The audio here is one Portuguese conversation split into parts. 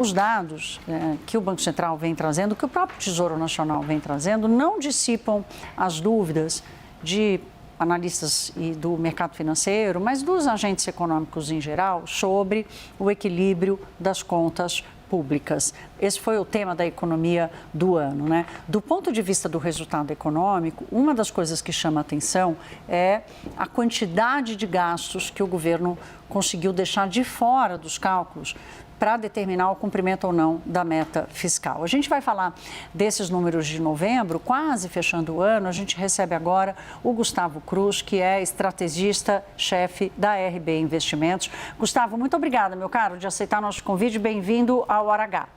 Os dados que o Banco Central vem trazendo, que o próprio Tesouro Nacional vem trazendo, não dissipam as dúvidas de analistas e do mercado financeiro, mas dos agentes econômicos em geral, sobre o equilíbrio das contas públicas. Esse foi o tema da economia do ano, né? Do ponto de vista do resultado econômico, uma das coisas que chama a atenção é a quantidade de gastos que o governo conseguiu deixar de fora dos cálculos para determinar o cumprimento ou não da meta fiscal. A gente vai falar desses números de novembro, quase fechando o ano. A gente recebe agora o Gustavo Cruz, que é estrategista-chefe da RB Investimentos. Gustavo, muito obrigada, meu caro, de aceitar nosso convite. Bem-vindo ao Hora H.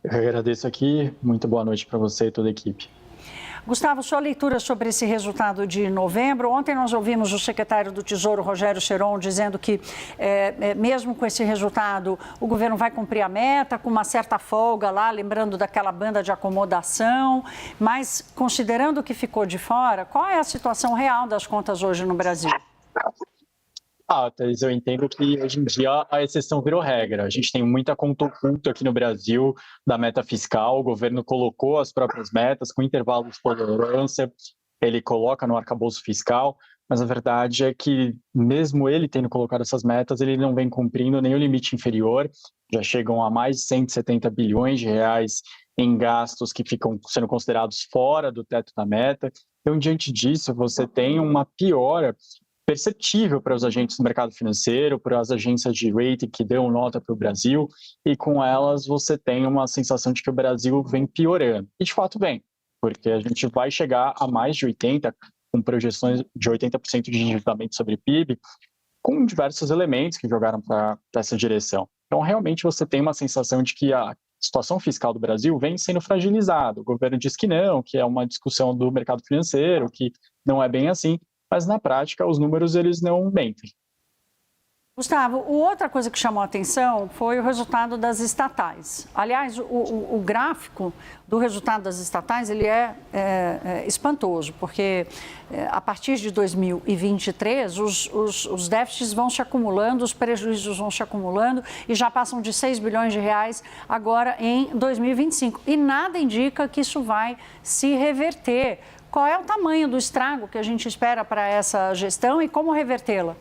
Eu agradeço aqui. Muito boa noite para você e toda a equipe. Gustavo, sua leitura sobre esse resultado de novembro. Ontem nós ouvimos o secretário do Tesouro, Rogério Ceron, dizendo que mesmo com esse resultado, o governo vai cumprir a meta, com uma certa folga lá, lembrando daquela banda de acomodação. Mas, considerando o que ficou de fora, qual é a situação real das contas hoje no Brasil? Thaís, eu entendo que hoje em dia a exceção virou regra. A gente tem muita conta oculta aqui no Brasil da meta fiscal. O governo colocou as próprias metas com intervalo de tolerância, ele coloca no arcabouço fiscal, mas a verdade é que, mesmo ele tendo colocado essas metas, ele não vem cumprindo nem o limite inferior. Já chegam a mais de 170 bilhões de reais em gastos que ficam sendo considerados fora do teto da meta. Então, diante disso, você tem uma piora perceptível para os agentes do mercado financeiro, para as agências de rating que dão nota para o Brasil, e com elas você tem uma sensação de que o Brasil vem piorando. E de fato vem, porque a gente vai chegar a mais de 80%, com projeções de 80% de endividamento sobre PIB, com diversos elementos que jogaram para essa direção. Então, realmente, você tem uma sensação de que a situação fiscal do Brasil vem sendo fragilizada. O governo diz que não, que é uma discussão do mercado financeiro, que não é bem assim, mas na prática os números eles não mentem. Gustavo, outra coisa que chamou a atenção foi o resultado das estatais. Aliás, o gráfico do resultado das estatais ele é espantoso, porque a partir de 2023 os déficits vão se acumulando, os prejuízos vão se acumulando e já passam de 6 bilhões de reais agora em 2025. E nada indica que isso vai se reverter. Qual é o tamanho do estrago que a gente espera para essa gestão e como revertê-la?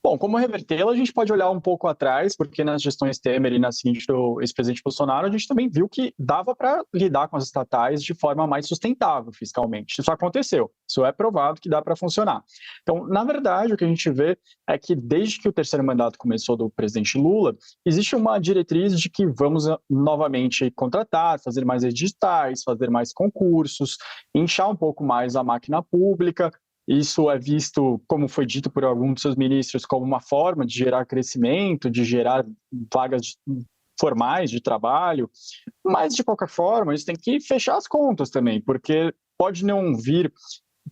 Bom, como revertê-la, a gente pode olhar um pouco atrás, porque nas gestões Temer e na seguinte do ex-presidente Bolsonaro, a gente também viu que dava para lidar com as estatais de forma mais sustentável fiscalmente. Isso aconteceu, isso é provado que dá para funcionar. Então, na verdade, o que a gente vê é que desde que o terceiro mandato começou do presidente Lula, existe uma diretriz de que vamos novamente contratar, fazer mais editais, fazer mais concursos, inchar um pouco mais a máquina pública. Isso é visto, como foi dito por alguns dos seus ministros, como uma forma de gerar crescimento, de gerar vagas formais de trabalho, mas, de qualquer forma, isso tem que fechar as contas também, porque pode não vir,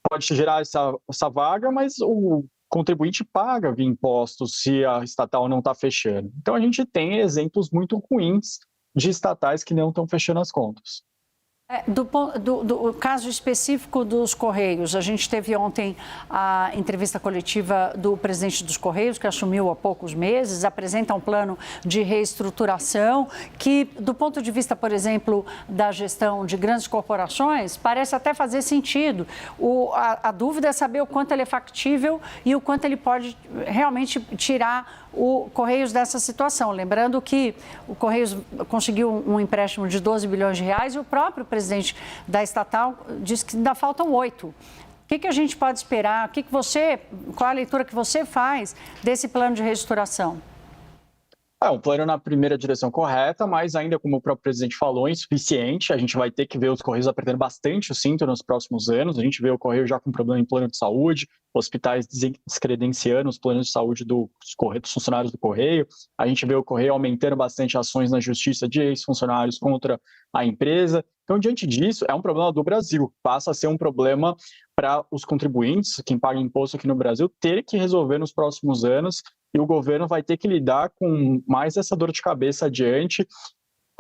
pode gerar essa vaga, mas o contribuinte paga via impostos se a estatal não está fechando. Então, a gente tem exemplos muito ruins de estatais que não estão fechando as contas. Do caso específico dos Correios, a gente teve ontem a entrevista coletiva do presidente dos Correios, que assumiu há poucos meses, apresenta um plano de reestruturação que, do ponto de vista, por exemplo, da gestão de grandes corporações, parece até fazer sentido. A dúvida é saber o quanto ele é factível e o quanto ele pode realmente tirar o Correios dessa situação. Lembrando que o Correios conseguiu um empréstimo de 12 bilhões de reais e o próprio presidente da estatal disse que ainda faltam 8. O que a gente pode esperar? Qual a leitura que você faz desse plano de reestruturação? Um plano na primeira direção correta, mas ainda, como o próprio presidente falou, insuficiente. A gente vai ter que ver os Correios apertando bastante o cinto nos próximos anos. A gente vê o Correio já com problema em plano de saúde, hospitais descredenciando os planos de saúde dos funcionários do Correio. A gente vê o Correio aumentando bastante ações na justiça de ex-funcionários contra a empresa. Então, diante disso, é um problema do Brasil. Passa a ser um problema para os contribuintes, quem paga imposto aqui no Brasil, ter que resolver nos próximos anos. E o governo vai ter que lidar com mais essa dor de cabeça adiante.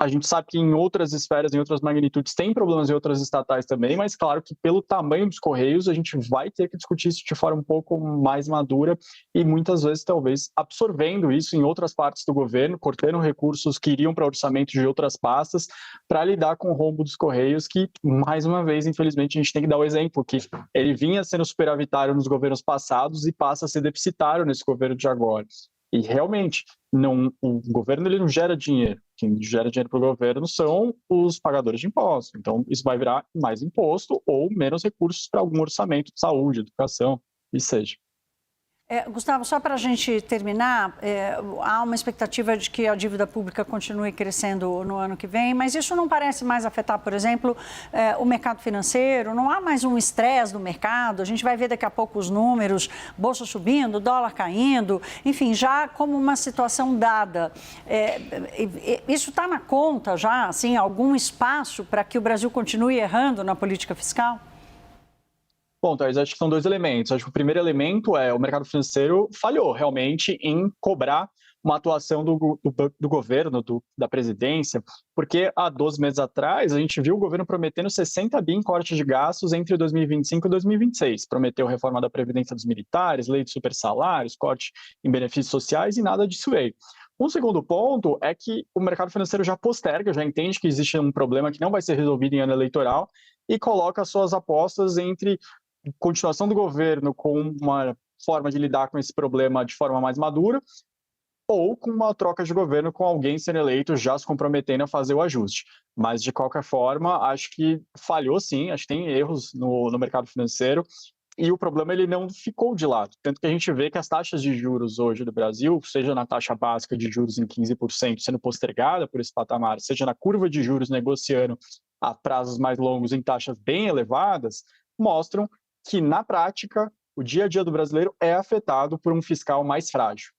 A gente sabe que em outras esferas, em outras magnitudes, tem problemas em outras estatais também, mas claro que pelo tamanho dos Correios, a gente vai ter que discutir isso de forma um pouco mais madura e muitas vezes, talvez, absorvendo isso em outras partes do governo, cortando recursos que iriam para orçamento de outras pastas, para lidar com o rombo dos Correios, que, mais uma vez, infelizmente, a gente tem que dar o exemplo, que ele vinha sendo superavitário nos governos passados e passa a ser deficitário nesse governo de agora. E realmente, o governo ele não gera dinheiro. Quem gera dinheiro para o governo são os pagadores de impostos. Então, isso vai virar mais imposto ou menos recursos para algum orçamento de saúde, educação, e seja. Gustavo, só para a gente terminar, há uma expectativa de que a dívida pública continue crescendo no ano que vem, mas isso não parece mais afetar, por exemplo, o mercado financeiro? Não há mais um estresse do mercado? A gente vai ver daqui a pouco os números, bolsa subindo, dólar caindo, enfim, já como uma situação dada. Isso está na conta já, assim, algum espaço para que o Brasil continue errando na política fiscal? Bom, Thaís, acho que são dois elementos. Acho que o primeiro elemento é o mercado financeiro falhou realmente em cobrar uma atuação do governo, da presidência, porque há 12 meses atrás a gente viu o governo prometendo 60 bi em corte de gastos entre 2025 e 2026. Prometeu reforma da Previdência dos militares, lei de supersalários, corte em benefícios sociais e nada disso veio. Um segundo ponto é que o mercado financeiro já posterga, já entende que existe um problema que não vai ser resolvido em ano eleitoral e coloca suas apostas entre continuação do governo com uma forma de lidar com esse problema de forma mais madura, ou com uma troca de governo com alguém sendo eleito já se comprometendo a fazer o ajuste. Mas, de qualquer forma, acho que falhou sim, acho que tem erros no mercado financeiro, e o problema ele não ficou de lado. Tanto que a gente vê que as taxas de juros hoje do Brasil, seja na taxa básica de juros em 15% sendo postergada por esse patamar, seja na curva de juros negociando a prazos mais longos em taxas bem elevadas, mostram que, na prática, o dia a dia do brasileiro é afetado por um fiscal mais frágil.